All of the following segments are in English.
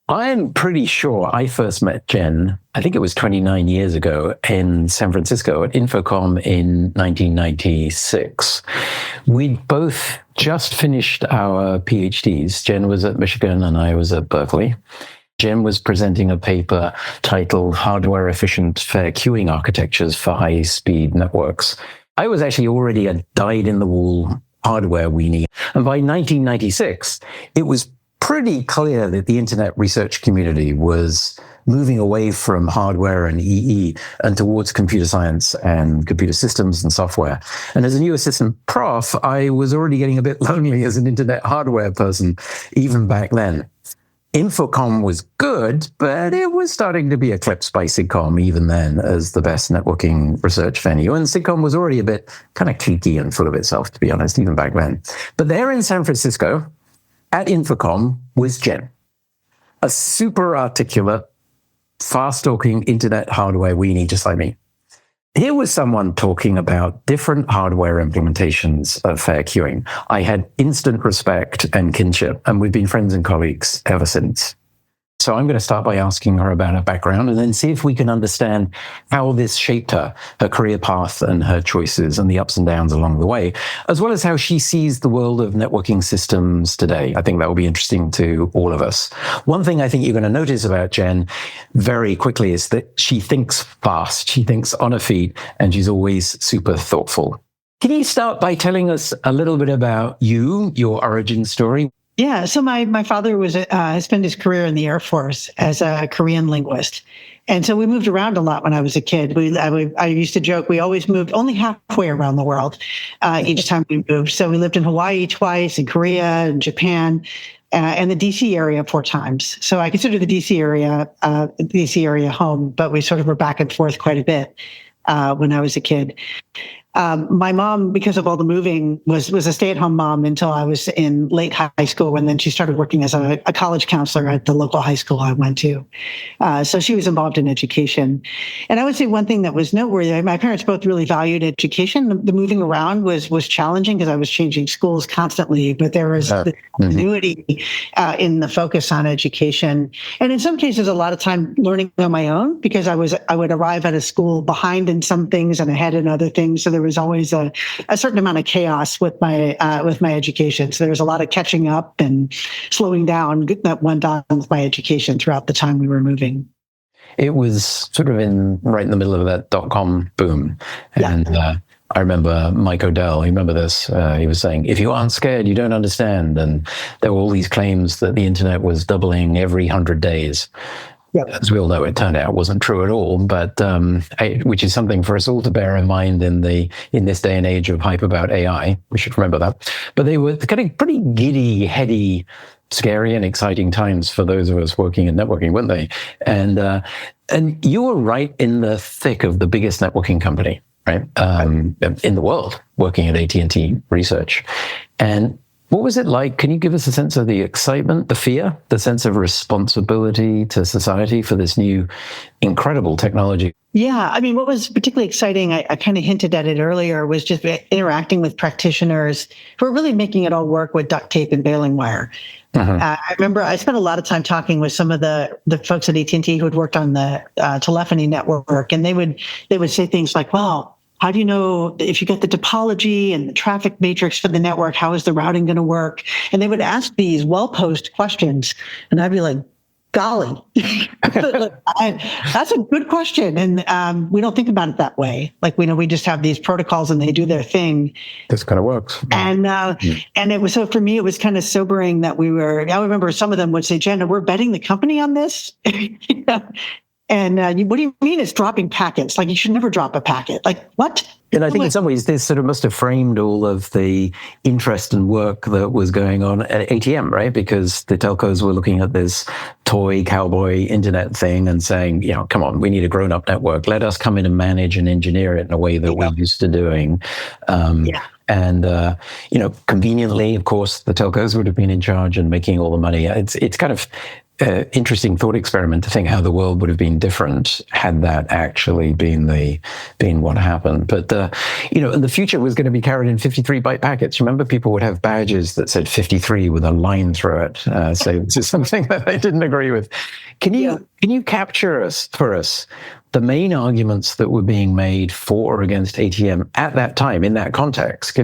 I'm pretty sure I first met Jen, I think it was 29 years ago in San Francisco at Infocom in 1996. We'd both just finished our PhDs. Jen was at Michigan and I was at Berkeley. Jen was presenting a paper titled Hardware Efficient Fair Queuing Architectures for High-Speed Networks. I was actually already a dyed-in-the-wool hardware weenie. And by 1996, it was pretty clear that the internet research community was moving away from hardware and EE and towards computer science and computer systems and software. And as a new assistant prof, I was already getting a bit lonely as an internet hardware person, even back then. Infocom was good, but it was starting to be eclipsed by SIGCOMM even then as the best networking research venue. And SIGCOMM was already a bit kind of cliquey and full of itself, to be honest, even back then. But there in San Francisco, at Infocom, was Jen, a super articulate, fast-talking internet hardware weenie just like me. Here was someone talking about different hardware implementations of fair queuing. I had instant respect and kinship, and we've been friends and colleagues ever since. So I'm going to start by asking her about her background and then see if we can understand how this shaped her career path and her choices and the ups and downs along the way, as well as how she sees the world of networking systems today. I think that will be interesting to all of us. One thing I think you're going to notice about Jen very quickly is that she thinks fast, she thinks on her feet, and she's always super thoughtful. Can you start by telling us a little bit about you, your origin story? Yeah, so my father was spent his career in the Air Force as a Korean linguist. And so we moved around a lot when I was a kid. I used to joke, we always moved only halfway around the world each time we moved. So we lived in Hawaii twice, in Korea and Japan, and the DC area 4 times. So I consider the DC area home, but we sort of were back and forth quite a bit when I was a kid. My mom, because of all the moving, was a stay-at-home mom until I was in late high school, and then she started working as a college counselor at the local high school I went to. So she was involved in education. And I would say one thing that was noteworthy, my parents both really valued education. The moving around was challenging because I was changing schools constantly, but there was the continuity in the focus on education. And in some cases, a lot of time learning on my own, because I would arrive at a school behind in some things and ahead in other things. So there was always a certain amount of chaos with my education. So there was a lot of catching up and slowing down that went on with my education throughout the time we were moving. It was sort of right in the middle of that .com boom. And I remember Mike O'Dell, you remember this? He was saying, if you aren't scared, you don't understand. And there were all these claims that the internet was doubling every 100 days. Yep. As we all know, it turned out wasn't true at all, but which is something for us all to bear in mind in this day and age of hype about AI. We should remember that. But they were getting pretty giddy, heady, scary, and exciting times for those of us working in networking, weren't they? And you were right in the thick of the biggest networking company, right, in the world, working at AT&T Research, and what was it like? Can you give us a sense of the excitement, the fear, the sense of responsibility to society for this new incredible technology? Yeah, I mean, what was particularly exciting, I kind of hinted at it earlier, was just interacting with practitioners who are really making it all work with duct tape and baling wire. I remember I spent a lot of time talking with some of the folks at AT&T who had worked on the telephony network, and they would say things like, well, how do you know if you get the topology and the traffic matrix for the network, how is the routing going to work? And they would ask these well-posed questions, and I'd be like, golly, that's a good question. And we don't think about it that way. Like, we just have these protocols and they do their thing. This kind of works. And it was, so for me, it was kind of sobering that I remember some of them would say, Jen, we're betting the company on this. And what do you mean it's dropping packets? Like, you should never drop a packet. Like, what? And I think in some ways this sort of must have framed all of the interest and work that was going on at ATM, right? Because the telcos were looking at this toy cowboy internet thing and saying, come on, we need a grown-up network. Let us come in and manage and engineer it in a way that we're used to doing. And, conveniently, of course, the telcos would have been in charge and making all the money. It's kind of interesting thought experiment to think how the world would have been different had that actually been what happened. But and the future was going to be carried in 53-byte packets. Remember, people would have badges that said 53 with a line through it. So this is something that they didn't agree with. Can you capture for us the main arguments that were being made for or against ATM at that time in that context?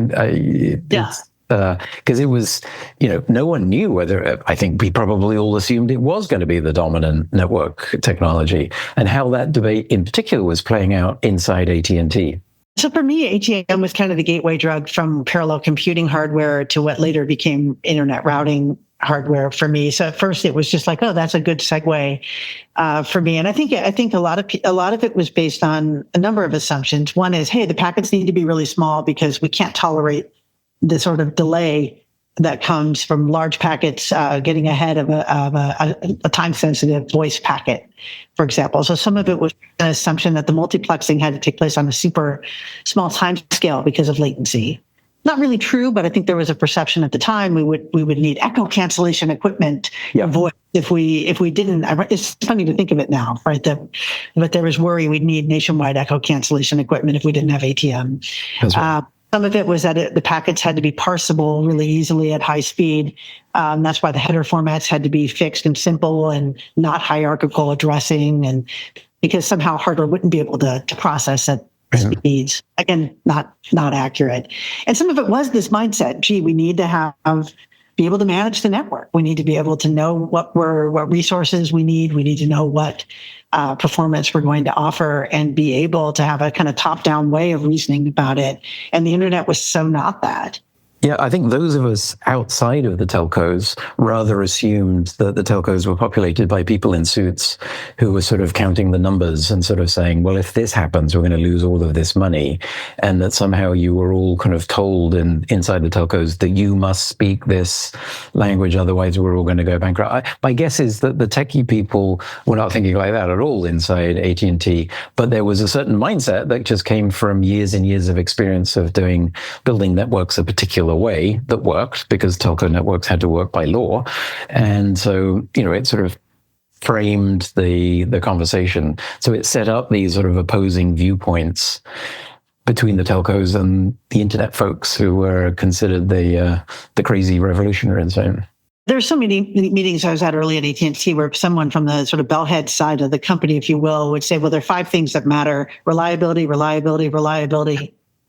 Because it was, no one knew whether, I think we probably all assumed it was going to be the dominant network technology, and how that debate in particular was playing out inside AT&T. So for me, ATM was kind of the gateway drug from parallel computing hardware to what later became internet routing hardware for me. So at first it was just like, oh, that's a good segue for me. And I think a lot of it was based on a number of assumptions. One is, hey, the packets need to be really small because we can't tolerate the sort of delay that comes from large packets getting ahead of a time-sensitive voice packet, for example. So some of it was an assumption that the multiplexing had to take place on a super small time scale because of latency. Not really true, but I think there was a perception at the time we would need echo cancellation equipment for voice if we didn't. It's funny to think of it now, right? But there was worry we'd need nationwide echo cancellation equipment if we didn't have ATM. That's right. Some of it was that the packets had to be parsable really easily at high speed. That's why the header formats had to be fixed and simple and not hierarchical addressing, and because somehow hardware wouldn't be able to process at speeds. Again, not accurate. And some of it was this mindset, gee, we need to be able to manage the network. We need to be able to know what resources we need. We need to know what performance we're going to offer and be able to have a kind of top-down way of reasoning about it. And the internet was so not that. Yeah, I think those of us outside of the telcos rather assumed that the telcos were populated by people in suits who were sort of counting the numbers and sort of saying, well, if this happens, we're going to lose all of this money. And that somehow you were all kind of told inside the telcos that you must speak this language, otherwise we're all going to go bankrupt. My guess is that the techie people were not thinking like that at all inside AT&T, but there was a certain mindset that just came from years and years of experience of building networks a particular way that worked, because telco networks had to work by law. And so, it sort of framed the conversation. So it set up these sort of opposing viewpoints between the telcos and the internet folks who were considered the crazy revolutionary. So there's so many meetings I was at early at AT&T where someone from the sort of bellhead side of the company, if you will, would say, well, there are 5 things that matter: reliability,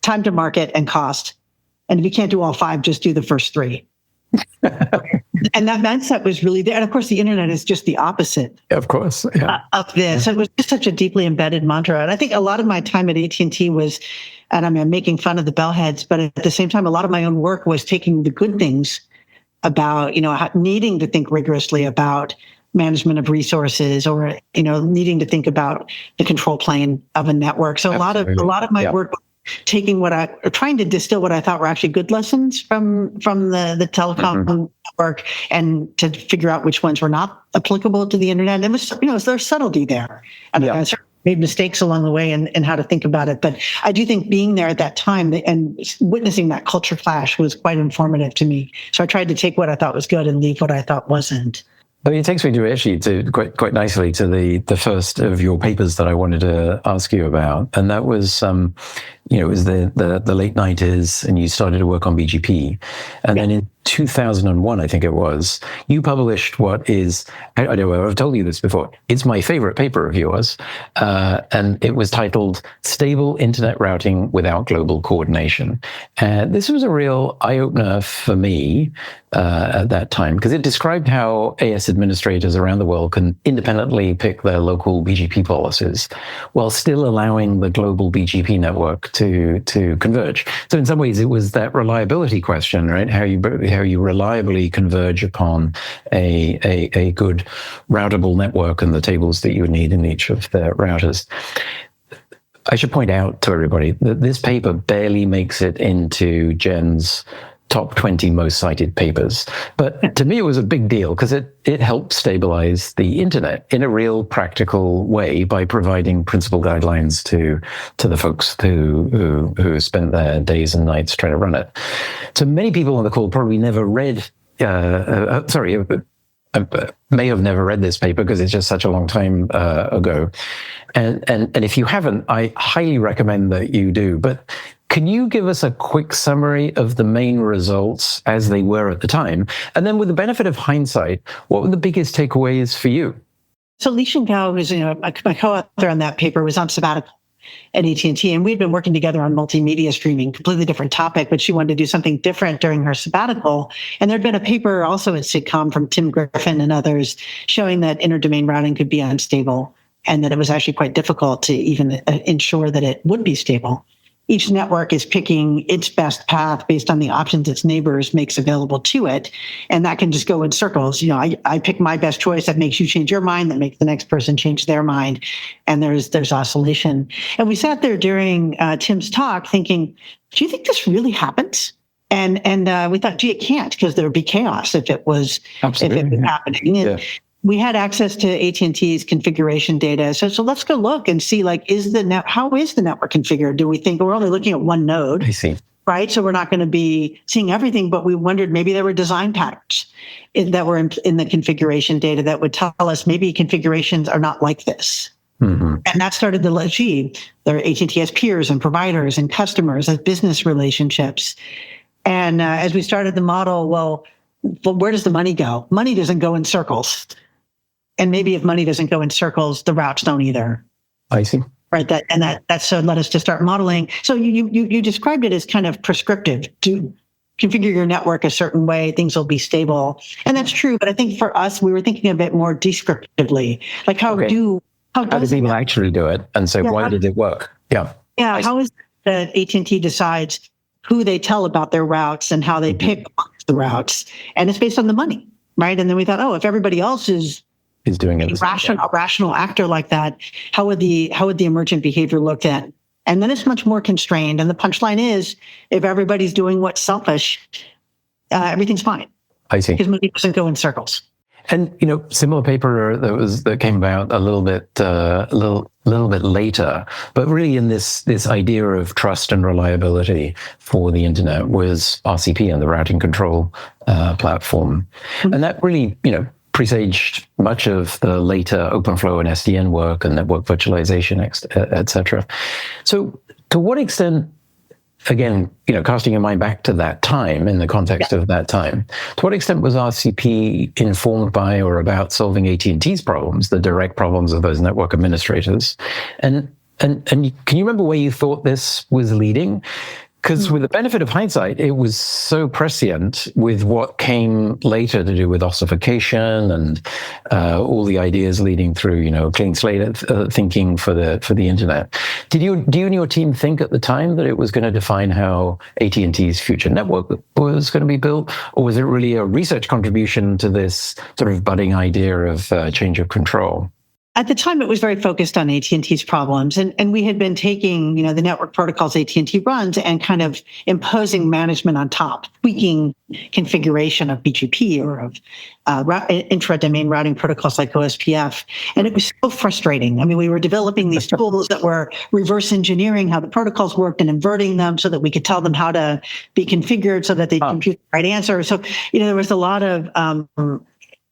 time to market, and cost. And if you can't do all 5, just do the first 3. And that mindset was really there. And of course, the internet is just the opposite. Of course. Yeah. Of this. It was just such a deeply embedded mantra. And I think a lot of my time at AT&T was, and I'm making fun of the bellheads, but at the same time, a lot of my own work was taking the good things about, needing to think rigorously about management of resources, or, needing to think about the control plane of a network. So Absolutely. a lot of my work, taking trying to distill what I thought were actually good lessons from the telecom network, and to figure out which ones were not applicable to the internet. It was, there's subtlety there. And I certainly made mistakes along the way in how to think about it. But I do think being there at that time and witnessing that culture clash was quite informative to me. So I tried to take what I thought was good and leave what I thought wasn't. I mean, it takes me to quite nicely to the first of your papers that I wanted to ask you about, and that was it was the late 90s, and you started to work on BGP, and then in 2001, I think it was, you published what is, I know I've told you this before, it's my favorite paper of yours, and it was titled "Stable Internet Routing Without Global Coordination." And this was a real eye-opener for me at that time, because it described how AS administrators around the world can independently pick their local BGP policies while still allowing the global BGP network to converge. So in some ways, it was that reliability question, right? How you reliably converge upon a good routable network and the tables that you would need in each of the routers. I should point out to everybody that this paper barely makes it into Jen's top 20 most cited papers. But to me, it was a big deal because it helped stabilize the internet in a real practical way by providing principal guidelines to the folks who spent their days and nights trying to run it. So many people on the call probably never read, may have never read this paper because it's just such a long time ago. And if you haven't, I highly recommend that you do. But can you give us a quick summary of the main results as they were at the time? And then with the benefit of hindsight, what were the biggest takeaways for you? So Li Gao, who's my co-author on that paper, was on sabbatical at AT&T, and we'd been working together on multimedia streaming, completely different topic, but she wanted to do something different during her sabbatical. And there'd been a paper also at Sitcom from Tim Griffin and others showing that interdomain routing could be unstable and that it was actually quite difficult to even ensure that it would be stable. Each network is picking its best path based on the options its neighbors makes available to it. And that can just go in circles. I pick my best choice that makes you change your mind, that makes the next person change their mind. And there's oscillation. And we sat there during Tim's talk thinking, do you think this really happens? And we thought, gee, it can't, because there would be chaos if it was happening. And we had access to AT&T's configuration data. So let's go look and see, how is the network configured? Do we think we're only looking at one node? I see. Right. So we're not going to be seeing everything, but we wondered maybe there were design patterns that were in the configuration data that would tell us maybe configurations are not like this. Mm-hmm. And that started the there AT&T has peers and providers and customers as business relationships. And as we started the model, well, where does the money go? Money doesn't go in circles. And maybe if money doesn't go in circles, the routes don't either. I see. Right. That so led us to start modeling. So you described it as kind of prescriptive. To configure your network a certain way, things will be stable. And that's true. But I think for us, we were thinking a bit more descriptively. Like how do people actually do it? And so why did it work? Yeah. Yeah. How is it that AT&T decides who they tell about their routes and how they pick the routes? And it's based on the money. Right. And then we thought, if everybody else is doing it, a rational actor like that, how would the emergent behavior look at? And then it's much more constrained. And the punchline is, if everybody's doing what's selfish, everything's fine. I see. Because money doesn't go in circles. And similar paper that came about a little bit later, but really in this idea of trust and reliability for the internet was RCP and the routing control platform, and that really presaged much of the later OpenFlow and SDN work and network virtualization, et cetera. So to what extent, again, casting your mind back to that time in the context of that time, to what extent was RCP informed by or about solving AT&T's problems, the direct problems of those network administrators? And can you remember where you thought this was leading? Because with the benefit of hindsight, it was so prescient with what came later to do with ossification and all the ideas leading through, clean slate thinking for the internet. Do you and your team think at the time that it was going to define how AT&T's future network was going to be built, or was it really a research contribution to this sort of budding idea of change of control? At the time, it was very focused on AT&T's problems, and we had been taking, the network protocols AT&T runs and kind of imposing management on top, tweaking configuration of BGP or of intra-domain routing protocols like OSPF, and it was so frustrating. I mean, we were developing these tools that were reverse engineering how the protocols worked and inverting them so that we could tell them how to be configured so that they compute the right answer. So, there was a lot of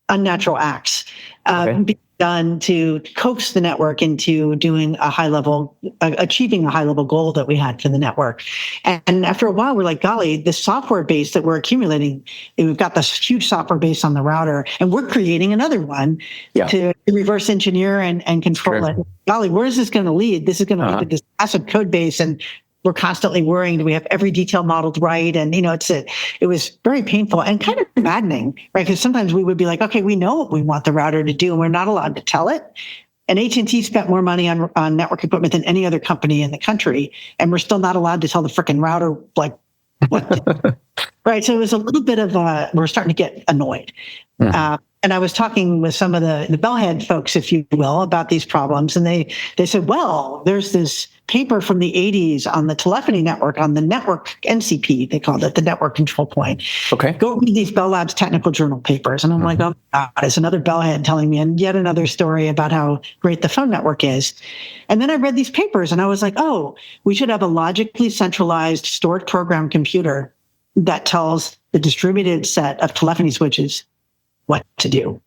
unnatural acts being done to coax the network into doing achieving a high level goal that we had for the network. And after a while, we're like, golly, the software base that we're accumulating, we've got this huge software base on the router, and we're creating another one to reverse engineer and control it. Golly, where is this going to lead? This is going to lead to this massive code base, and we're constantly worrying, do we have every detail modeled right? And, it was very painful and kind of maddening, right? Because sometimes we would be like, okay, we know what we want the router to do, and we're not allowed to tell it. And AT&T spent more money on network equipment than any other company in the country, and we're still not allowed to tell the frickin' router, what right? So it was a little bit of we're starting to get annoyed. And I was talking with some of the bellhead folks, if you will, about these problems. And they said, well, there's this paper from the 80s on the telephony network, on the network NCP, they called it, the network control point. Okay. Go read these Bell Labs technical journal papers. And I'm like, oh, God, it's another bellhead telling me and yet another story about how great the phone network is. And then I read these papers and I was like, oh, we should have a logically centralized stored program computer that tells the distributed set of telephony switches what to do.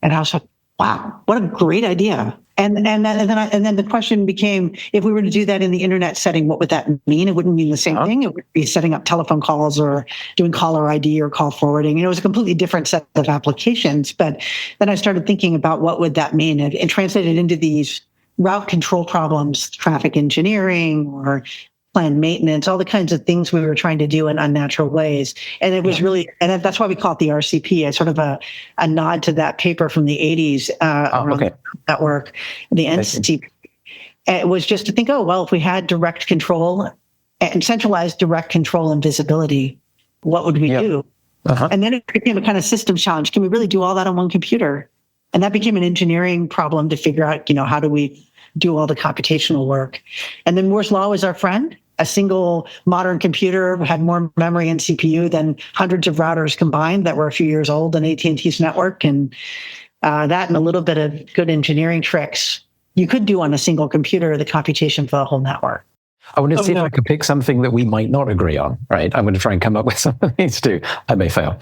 And I was like, wow, what a great idea. And then the question became, if we were to do that in the internet setting, what would that mean? It wouldn't mean the same thing. It would be setting up telephone calls or doing caller ID or call forwarding. It was a completely different set of applications. But then I started thinking about what would that mean, and translated into these route control problems, traffic engineering or planned maintenance, all the kinds of things we were trying to do in unnatural ways. And it was really, and that's why we call it the RCP, as sort of a nod to that paper from the 80s around the network, the NCP. It was just to think, oh, well, if we had direct control and centralized direct control and visibility, what would we do? And then it became a kind of systems challenge. Can we really do all that on one computer? And that became an engineering problem to figure out, how do we do all the computational work? And then Moore's Law was our friend. A single modern computer had more memory and CPU than hundreds of routers combined that were a few years old in AT&T's network. And that and a little bit of good engineering tricks, you could do on a single computer the computation for the whole network. I want to see if I could pick something that we might not agree on, right? I'm going to try and come up with some of these too. I may fail.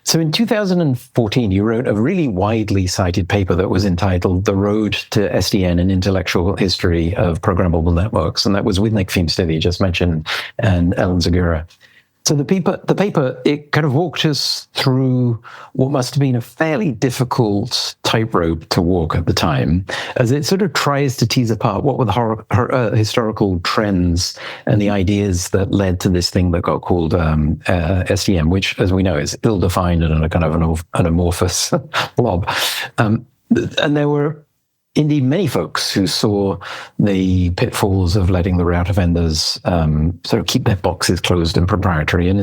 So in 2014, you wrote a really widely cited paper that was entitled The Road to SDN, an Intellectual History of Programmable Networks. And that was with Nick McKeown, you just mentioned, and Ellen Zagura. So the paper, it kind of walked us through what must have been a fairly difficult tightrope to walk at the time, as it sort of tries to tease apart what were the historical trends and the ideas that led to this thing that got called SDN, which, as we know, is ill-defined and a kind of an amorphous blob. And there were indeed many folks who saw the pitfalls of letting the router vendors sort of keep their boxes closed and proprietary. And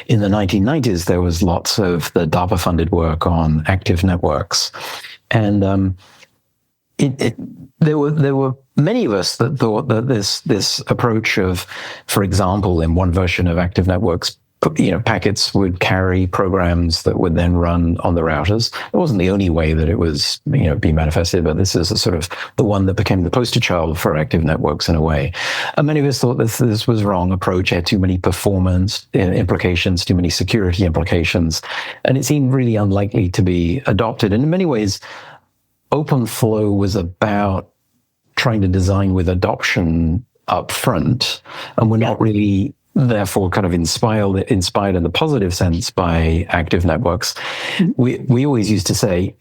in the 1990s, there was lots of the DARPA-funded work on active networks. And there were many of us that thought that this approach of, for example, in one version of active networks, packets would carry programs that would then run on the routers. It wasn't the only way that it was, being manifested, but this is a sort of the one that became the poster child for active networks in a way. And many of us thought this was wrong approach, had too many performance implications, too many security implications, and it seemed really unlikely to be adopted. And in many ways, OpenFlow was about trying to design with adoption up front, and we're not really therefore kind of inspired in the positive sense by active networks. We always used to say,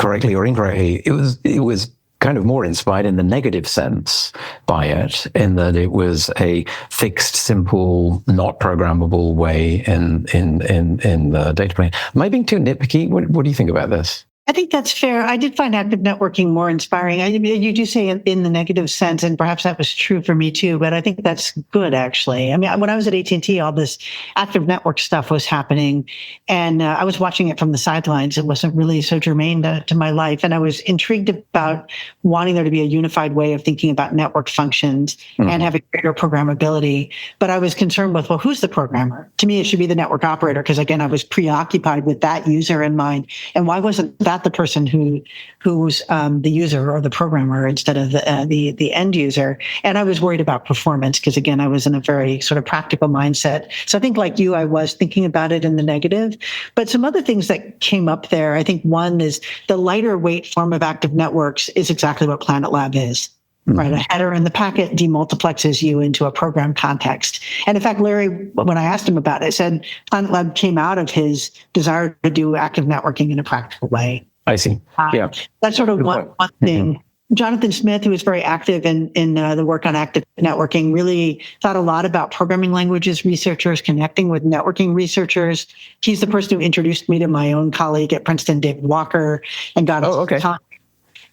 correctly or incorrectly, it was kind of more inspired in the negative sense by it, in that it was a fixed, simple, not programmable way in the data plane. Am I being too nitpicky? What do you think about this? I think that's fair. I did find active networking more inspiring. You do say in the negative sense, and perhaps that was true for me too, but I think that's good, actually. I mean, when I was at AT&T, all this active network stuff was happening, and I was watching it from the sidelines. It wasn't really so germane to my life, and I was intrigued about wanting there to be a unified way of thinking about network functions and having greater programmability. But I was concerned with, well, who's the programmer? To me, it should be the network operator, because again, I was preoccupied with that user in mind. And why wasn't that the person who's the user or the programmer instead of the end user? And I was worried about performance, because again, I was in a very sort of practical mindset. So I think, like you, I was thinking about it in the negative. But some other things that came up there, I think one is the lighter weight form of active networks is exactly what Planet Lab is. Right, a header in the packet demultiplexes you into a program context. And in fact, Larry, when I asked him about it, said Planet Lab came out of his desire to do active networking in a practical way. I see. Yeah, that's sort of one thing. Jonathan Smith, who was very active in the work on active networking, really thought a lot about programming languages researchers connecting with networking researchers. He's the person who introduced me to my own colleague at Princeton, David Walker, and got us to talk.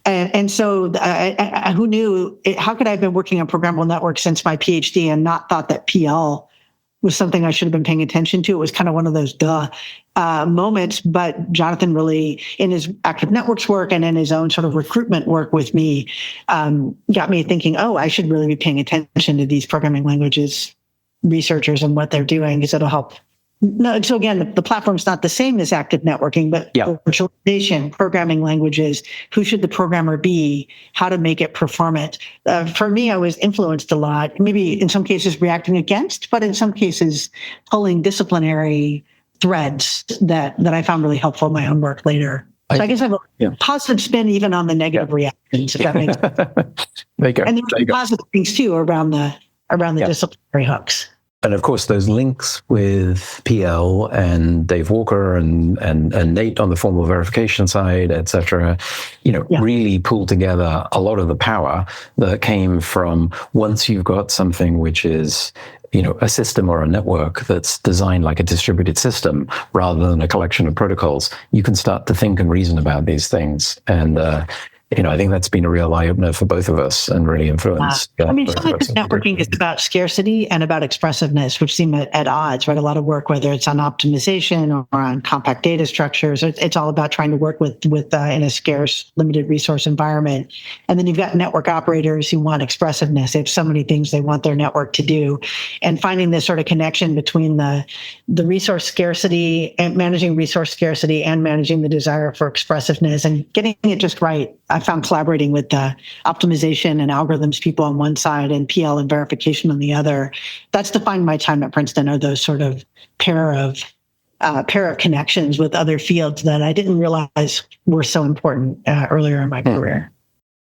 And so who knew, how could I have been working on programmable networks since my PhD and not thought that PL was something I should have been paying attention to? It was kind of one of those moments. But Jonathan really, in his active networks work and in his own sort of recruitment work with me, got me thinking, I should really be paying attention to these programming languages researchers and what they're doing, because it'll help. No, so again, the platform's not the same as active networking, but virtualization, programming languages, who should the programmer be, how to make it performant. For me, I was influenced a lot, maybe in some cases reacting against, but in some cases pulling disciplinary threads that I found really helpful in my own work later. So I guess I have a positive spin even on the negative reactions, if that makes sense. There you go. And there are positive things too around the disciplinary hooks. And of course, those links with PL and Dave Walker and Nate on the formal verification side, et cetera, really pull together a lot of the power that came from once you've got something which is, a system or a network that's designed like a distributed system rather than a collection of protocols, you can start to think and reason about these things. And, I think that's been a real eye-opener for both of us and really influenced. So much of networking is about scarcity and about expressiveness, which seem at odds, right? A lot of work, whether it's on optimization or on compact data structures, it's all about trying to work with in a scarce, limited resource environment. And then you've got network operators who want expressiveness. They have so many things they want their network to do. And finding this sort of connection between the resource scarcity and managing resource scarcity and managing the desire for expressiveness and getting it just right. I found collaborating with optimization and algorithms people on one side and PL and verification on the other. That's defined my time at Princeton, are those sort of pair of connections with other fields that I didn't realize were so important earlier in my career.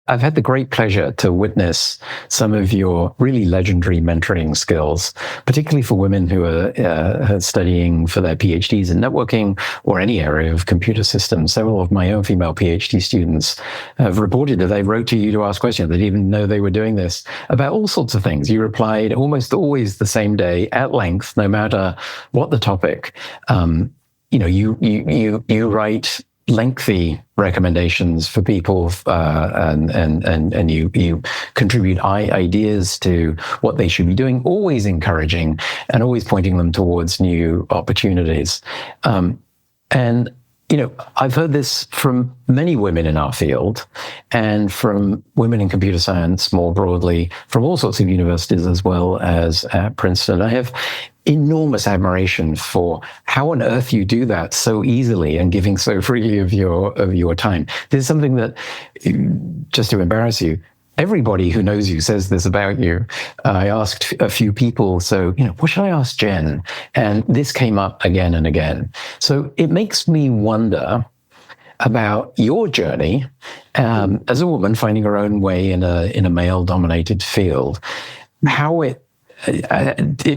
I've had the great pleasure to witness some of your really legendary mentoring skills, particularly for women who are studying for their PhDs in networking or any area of computer systems. Several of my own female PhD students have reported that they wrote to you to ask questions. They didn't even know they were doing this about all sorts of things. You replied almost always the same day at length, no matter what the topic. You write lengthy recommendations for people, and you contribute ideas to what they should be doing, always encouraging and always pointing them towards new opportunities. And I've heard this from many women in our field and from women in computer science more broadly, from all sorts of universities as well as at Princeton. I have enormous admiration for how on earth you do that so easily and giving so freely of your time. There's something that, just to embarrass you, everybody who knows you says this about you. I asked a few people, so, what should I ask Jen? And this came up again and again. So it makes me wonder about your journey as a woman finding her own way in a male-dominated field, how it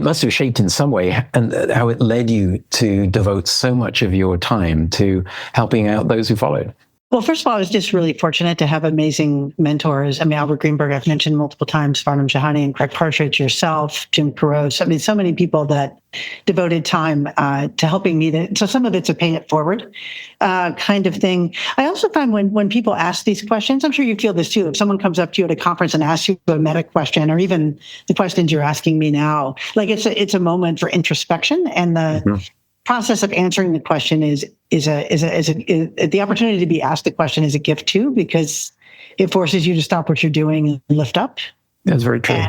must have shaped in some way, and how it led you to devote so much of your time to helping out those who followed. Well, first of all, I was just really fortunate to have amazing mentors. I mean, Albert Greenberg, I've mentioned multiple times, Farnham Jahani and Craig Partridge, yourself, Jim Carouse. I mean, so many people that devoted time to helping me. So some of it's a pay it forward kind of thing. I also find when people ask these questions, I'm sure you feel this too. If someone comes up to you at a conference and asks you a meta question, or even the questions you're asking me now, like it's a moment for introspection, and the process of answering the question is the opportunity to be asked the question is a gift too, because it forces you to stop what you're doing and lift up. That's very true.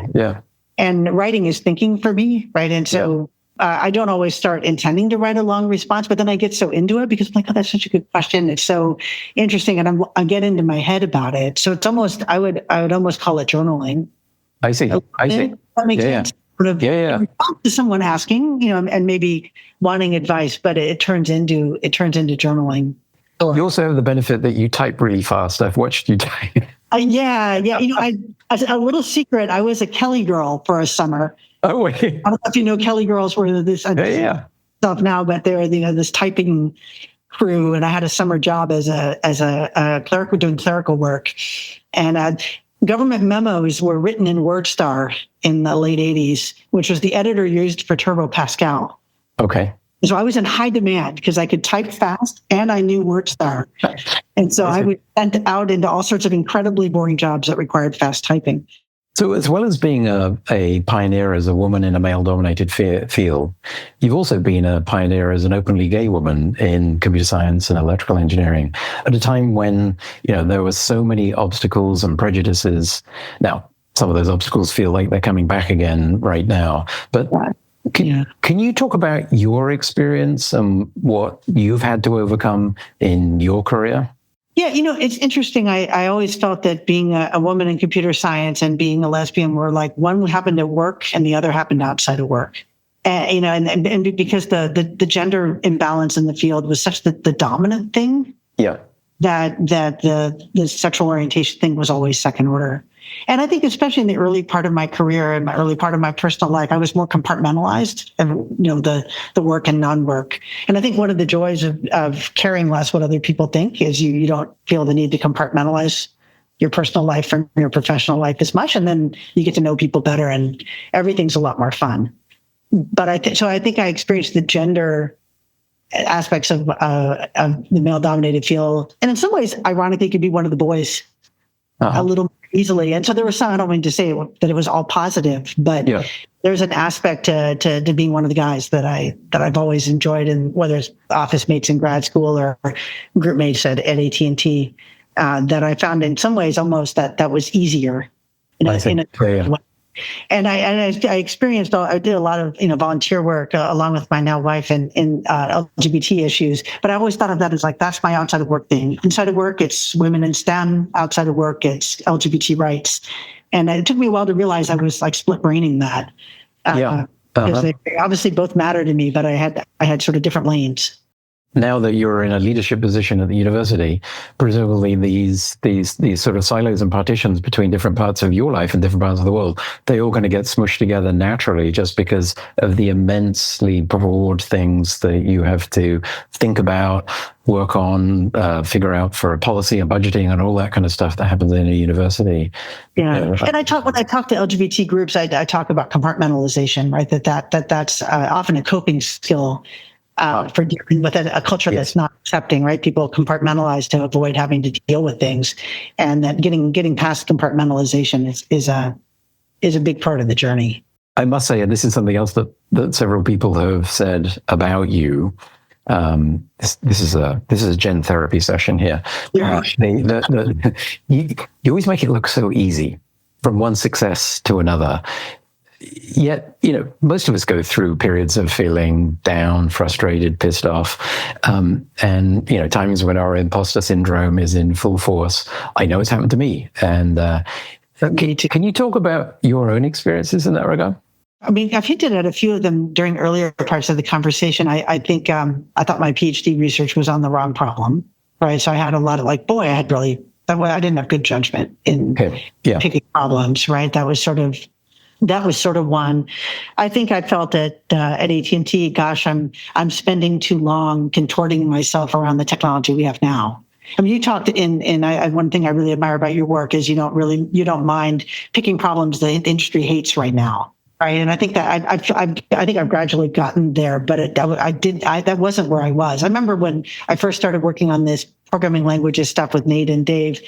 And writing is thinking for me, right? And so I don't always start intending to write a long response, but then I get so into it because I'm like, oh, that's such a good question. It's so interesting, and I get into my head about it. So it's almost I would almost call it journaling. I see. That makes sense. To someone asking, and maybe wanting advice, but it turns into journaling. You also have the benefit that you type really fast. I've watched you type. A little secret. I was a Kelly girl for a summer. Oh wait. I don't know if you know Kelly girls were this stuff now, but they're this typing crew, and I had a summer job as a clerk doing clerical work, and government memos were written in WordStar in the late 80s, which was the editor used for Turbo Pascal. Okay. So I was in high demand because I could type fast and I knew WordStar. And so I was sent out into all sorts of incredibly boring jobs that required fast typing. So as well as being a pioneer as a woman in a male-dominated field, you've also been a pioneer as an openly gay woman in computer science and electrical engineering at a time when, there were so many obstacles and prejudices. Now, some of those obstacles feel like they're coming back again right now. But can you talk about your experience and what you've had to overcome in your career? Yeah, it's interesting. I always felt that being a woman in computer science and being a lesbian were like one happened at work and the other happened outside of work. And because the gender imbalance in the field was such the dominant thing. Yeah. that the sexual orientation thing was always second order. And I think especially in the early part of my career and my early part of my personal life, I was more compartmentalized and, the work and non-work. And I think one of the joys of caring less what other people think is you don't feel the need to compartmentalize your personal life from your professional life as much. And then you get to know people better and everything's a lot more fun. But I think I experienced the gender aspects of the male-dominated field, and in some ways, ironically, could be one of the boys a little more easily. And so there was some. I don't mean to say that it was all positive, but there's an aspect to being one of the guys that I've always enjoyed, and whether it's office mates in grad school or group mates at AT&T, that I found in some ways almost that was easier. And I experienced, I did a lot of, volunteer work along with my now wife in LGBT issues. But I always thought of that as like, that's my outside of work thing. Inside of work, it's women in STEM. Outside of work, it's LGBT rights. And it took me a while to realize I was like split braining that. Because they obviously both matter to me, but I had sort of different lanes. Now that you're in a leadership position at the university, presumably these sort of silos and partitions between different parts of your life and different parts of the world, they're all going to get smushed together naturally just because of the immensely broad things that you have to think about, work on, figure out for a policy and budgeting and all that kind of stuff that happens in a university. Yeah. And when I talk to LGBT groups, I talk about compartmentalization, right? That's often a coping skill. For dealing with a culture that's not accepting, right? People compartmentalize to avoid having to deal with things, and that getting past compartmentalization is a big part of the journey. I must say, and this is something else that several people have said about you. This is a gen therapy session here. You always make it look so easy from one success to another. Yet, most of us go through periods of feeling down, frustrated, pissed off. And, times when our imposter syndrome is in full force. I know it's happened to me. And can you talk about your own experiences in that regard? I mean, I've hinted at a few of them during earlier parts of the conversation. I think I thought my PhD research was on the wrong problem, right? So I had a lot of I didn't have good judgment in picking problems, right? That was sort of one. I think I felt at AT&T, gosh, I'm spending too long contorting myself around the technology we have now. I mean, you talked one thing I really admire about your work is you don't mind picking problems the industry hates right now, right? And I think that I think I've gradually gotten there, but that wasn't where I was. I remember when I first started working on this programming languages stuff with Nate and Dave.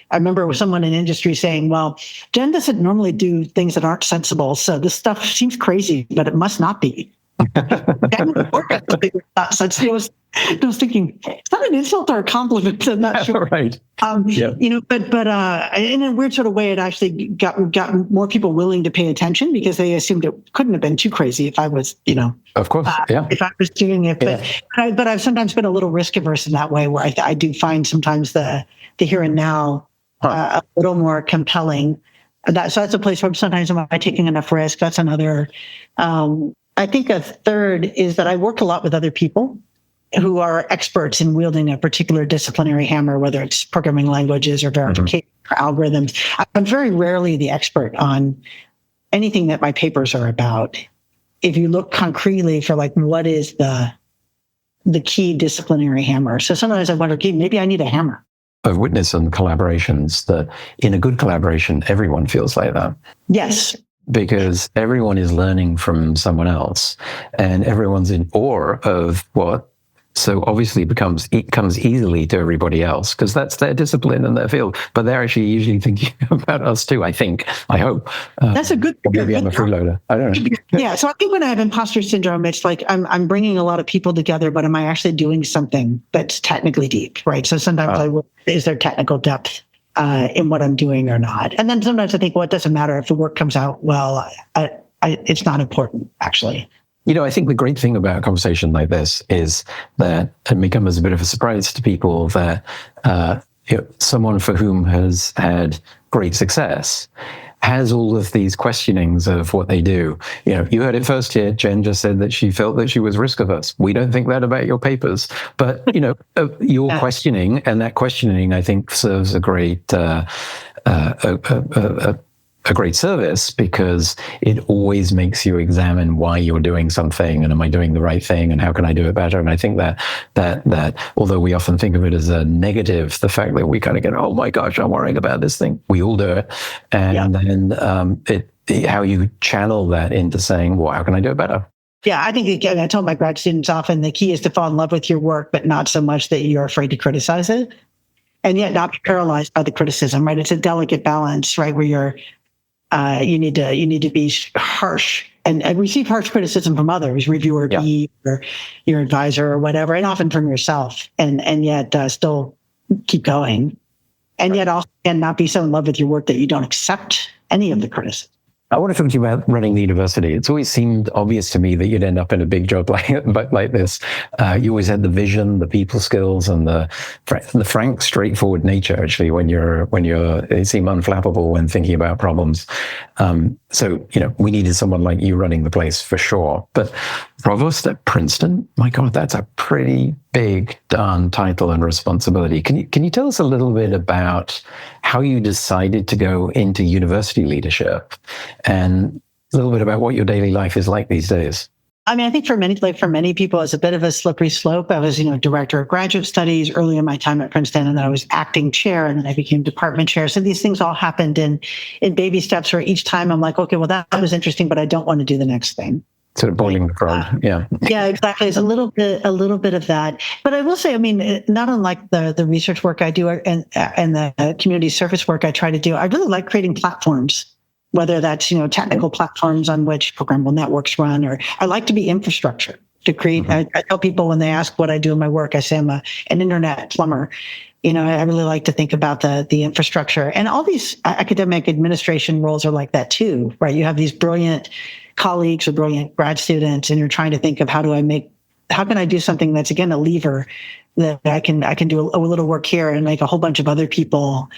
I remember someone in industry saying, well, Jen doesn't normally do things that aren't sensible. So this stuff seems crazy, but it must not be. Not sensible. I was thinking, it's not an insult or a compliment. I'm not sure. Right. But in a weird sort of way, it actually got more people willing to pay attention because they assumed it couldn't have been too crazy if I was, Of course, if I was doing it. But I've sometimes been a little risk averse in that way, where I do find sometimes the here and now a little more compelling. So that's a place where sometimes am I taking enough risk? That's another. I think a third is that I work a lot with other people who are experts in wielding a particular disciplinary hammer, whether it's programming languages or verification or algorithms. I'm very rarely the expert on anything that my papers are about. If you look concretely for what is the key disciplinary hammer. So sometimes I wonder, maybe I need a hammer. I've witnessed some collaborations that in a good collaboration, everyone feels like that. Yes. Because everyone is learning from someone else and everyone's in awe of what so obviously comes easily to everybody else because that's their discipline and their field. But they're actually usually thinking about us too, I hope. That's a good maybe I'm a freeloader. I don't know. Yeah. So I think when I have imposter syndrome, it's like I'm bringing a lot of people together, but am I actually doing something that's technically deep, right? So sometimes is there technical depth in what I'm doing or not? And then sometimes I think, well, it doesn't matter if the work comes out well. It's not important, actually. I think the great thing about a conversation like this is that it becomes a bit of a surprise to people that someone for whom has had great success has all of these questionings of what they do. You heard it first here. Jen just said that she felt that she was risk averse. We don't think that about your papers, but your questioning, and that questioning, I think, serves a great a great service, because it always makes you examine why you're doing something, and am I doing the right thing, and how can I do it better? And I think that although we often think of it as a negative, the fact that we kind of get, oh my gosh, I'm worrying about this thing, we all do it, and then how you channel that into saying, well, how can I do it better? Yeah, I think, I told my grad students often, the key is to fall in love with your work, but not so much that you're afraid to criticize it, and yet not be paralyzed by the criticism, right? It's a delicate balance, right? Where you need to be harsh and receive harsh criticism from others, reviewer, PE, or your advisor or whatever, and often from yourself, and yet still keep going, and yet also not be so in love with your work that you don't accept any of the criticism. I want to talk to you about running the university. It's always seemed obvious to me that you'd end up in a big job like this. You always had the vision, the people skills, and the frank, straightforward nature. Actually, when you seem unflappable when thinking about problems. So we needed someone like you running the place for sure. But provost at Princeton, my God, that's a pretty big darn title and responsibility. Can you tell us a little bit about how you decided to go into university leadership, and a little bit about what your daily life is like these days? I mean, I think for many people, it's a bit of a slippery slope. I was, director of graduate studies early in my time at Princeton, and then I was acting chair, and then I became department chair. So these things all happened in baby steps, where each time I'm like, okay, well, that was interesting, but I don't want to do the next thing. Sort of boiling the frog. Yeah, exactly. It's a little bit of that. But I will say, I mean, not unlike the research work I do and the community service work I try to do, I really like creating platforms, whether that's, technical platforms on which programmable networks run, or I like to be infrastructure to create. Mm-hmm. I tell people when they ask what I do in my work, I say I'm an internet plumber. I really like to think about the infrastructure, and all these academic administration roles are like that too, right? You have these brilliant colleagues or brilliant grad students, and you're trying to think of how can I do something that's, again, a lever that I can do a little work here and make a whole bunch of other people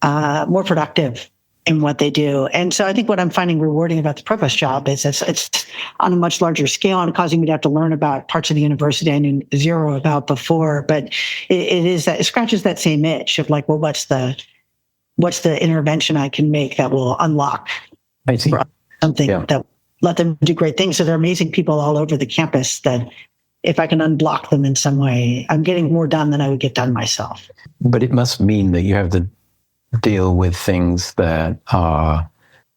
more productive in what they do. And so I think what I'm finding rewarding about the provost job is it's on a much larger scale and causing me to have to learn about parts of the university I knew zero about before. But it scratches that same itch of like, well, what's the intervention I can make that will unlock something that let them do great things. So there are amazing people all over the campus that if I can unblock them in some way, I'm getting more done than I would get done myself. But it must mean that you have to deal with things that are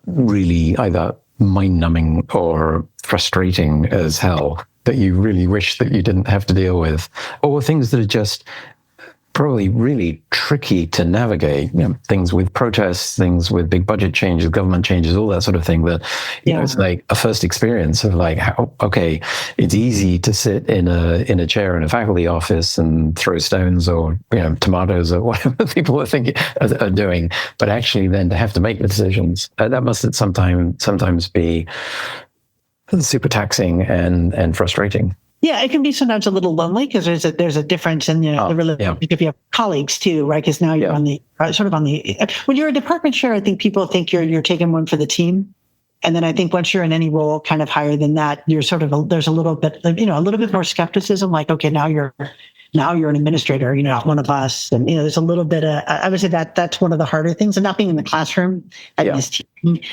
really either mind-numbing or frustrating as hell, that you really wish that you didn't have to deal with, or things that are just probably really tricky to navigate, things with protests, things with big budget changes, government changes, all that sort of thing, that, it's like a first experience of like, okay, it's easy to sit in a chair in a faculty office and throw stones or, tomatoes or whatever people are doing, but actually then to have to make the decisions, that must sometimes be super taxing and frustrating. Yeah, it can be sometimes a little lonely because there's a difference in the relationship. If you have colleagues too, right? Because now you're on the when you're a department chair, I think people think you're taking one for the team, and then I think once you're in any role kind of higher than that, you're there's a little bit more skepticism. Like, okay, now you're an administrator, you're not one of us, and there's a little bit of, I would say that's one of the harder things, and not being in the classroom. I miss teaching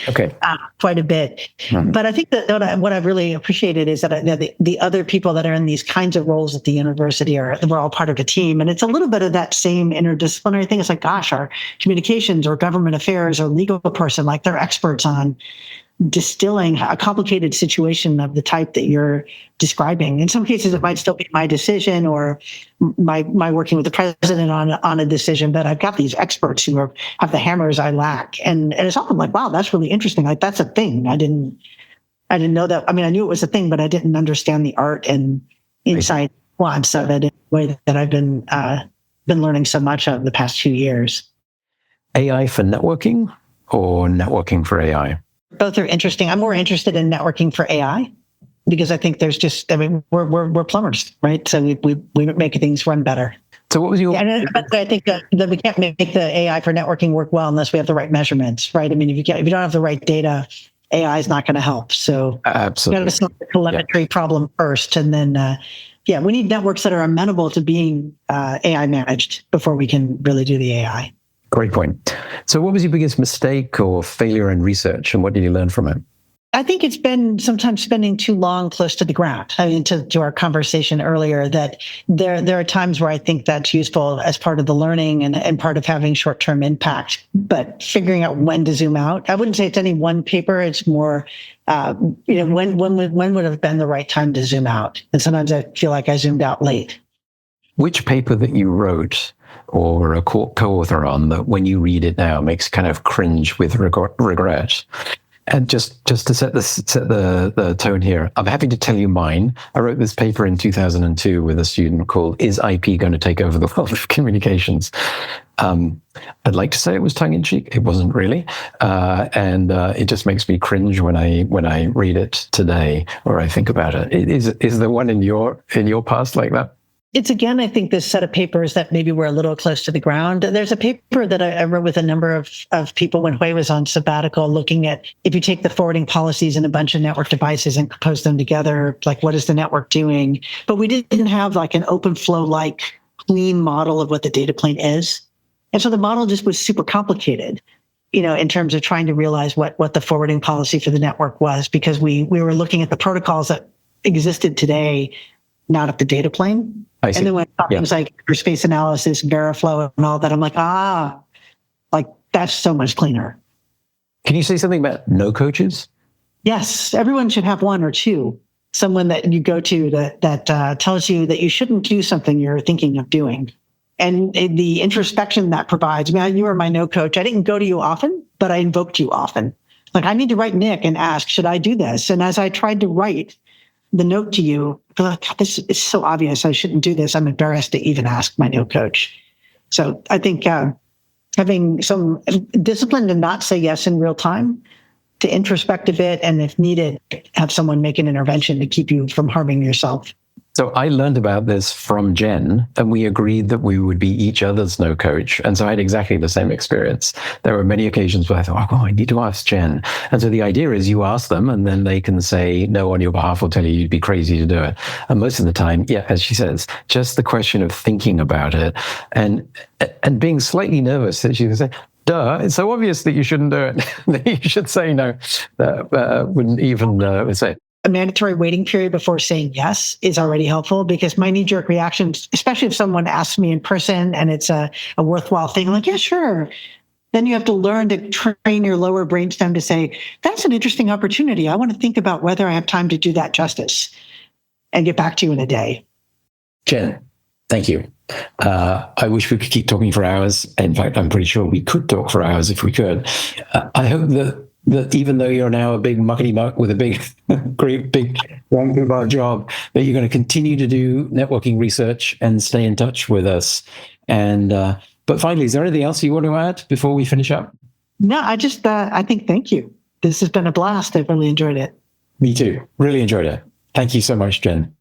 quite a bit. Mm-hmm. But I think that what I've really appreciated is that the other people that are in these kinds of roles at the university we're all part of a team, and it's a little bit of that same interdisciplinary thing. It's like, gosh, our communications or government affairs or legal person, like they're experts on distilling a complicated situation of the type that you're describing. In some cases, it might still be my decision or my working with the president on a decision, but I've got these experts who have the hammers I lack. And it's often like, wow, that's really interesting. Like, that's a thing. I didn't know that. I mean, I knew it was a thing, but I didn't understand the art and insight nuance of it in a way that I've been learning so much of the past 2 years. AI for networking or networking for AI? Both are interesting. I'm more interested in networking for AI because I think we're plumbers, right? So we make things run better. So what was your... Yeah, but I think that we can't make the AI for networking work well unless we have the right measurements, right? I mean, if you don't have the right data, AI is not going to help. So Absolutely. you got to solve the telemetry problem first, and then we need networks that are amenable to being AI managed before we can really do the AI. Great point. So what was your biggest mistake or failure in research, and what did you learn from it? I think it's been sometimes spending too long close to the ground. I mean, to our conversation earlier, that there are times where I think that's useful as part of the learning and part of having short-term impact. But figuring out when to zoom out, I wouldn't say it's any one paper. It's more, when would have been the right time to zoom out? And sometimes I feel like I zoomed out late. Which paper that you wrote or a co-author on that when you read it now makes kind of cringe with regret? And just to set the tone here, I'm happy to tell you mine. I wrote this paper in 2002 with a student called "Is IP Going to Take Over the World of Communications?" I'd like to say it was tongue-in-cheek. It wasn't really, and it just makes me cringe when I read it today or I think about it. Is there one in your past like that? It's, again, I think this set of papers that maybe were a little close to the ground. There's a paper that I wrote with a number of people when Hui was on sabbatical, looking at if you take the forwarding policies in a bunch of network devices and compose them together, like what is the network doing? But we didn't have like an open flow-like clean model of what the data plane is. And so the model just was super complicated, in terms of trying to realize what the forwarding policy for the network was, because we were looking at the protocols that existed today, not at the data plane. And then when things like space analysis, Veriflow, and all that, I'm like, that's so much cleaner. Can you say something about no coaches? Yes, everyone should have one or two. Someone that you go to that tells you that you shouldn't do something you're thinking of doing. And the introspection that provides. I mean, you were my no coach. I didn't go to you often, but I invoked you often. Like, I need to write Nick and ask, should I do this? And as I tried to write the note to you, I feel like, God, this is so obvious. I shouldn't do this. I'm embarrassed to even ask my no coach. So I think having some discipline to not say yes in real time, to introspect a bit, and if needed, have someone make an intervention to keep you from harming yourself. So I learned about this from Jen, and we agreed that we would be each other's no coach. And so I had exactly the same experience. There were many occasions where I thought, I need to ask Jen. And so the idea is you ask them, and then they can say no on your behalf or tell you you'd be crazy to do it. And most of the time, as she says, just the question of thinking about it and being slightly nervous that she can say, duh, it's so obvious that you shouldn't do it, that you should say no. Wouldn't even say it. A mandatory waiting period before saying yes is already helpful, because my knee-jerk reaction, especially if someone asks me in person and it's a worthwhile thing, I'm like, yeah, sure. Then you have to learn to train your lower brainstem to say, that's an interesting opportunity. I want to think about whether I have time to do that justice and get back to you in a day. Jen, thank you. I wish we could keep talking for hours. In fact, I'm pretty sure we could talk for hours if we could. I hope that even though you're now a big muckety-muck with a great big Vancouver job, that you're going to continue to do networking research and stay in touch with us. And but finally, is there anything else you want to add before we finish up? No, I think thank you. This has been a blast. I've really enjoyed it. Me too. Really enjoyed it. Thank you so much, Jen.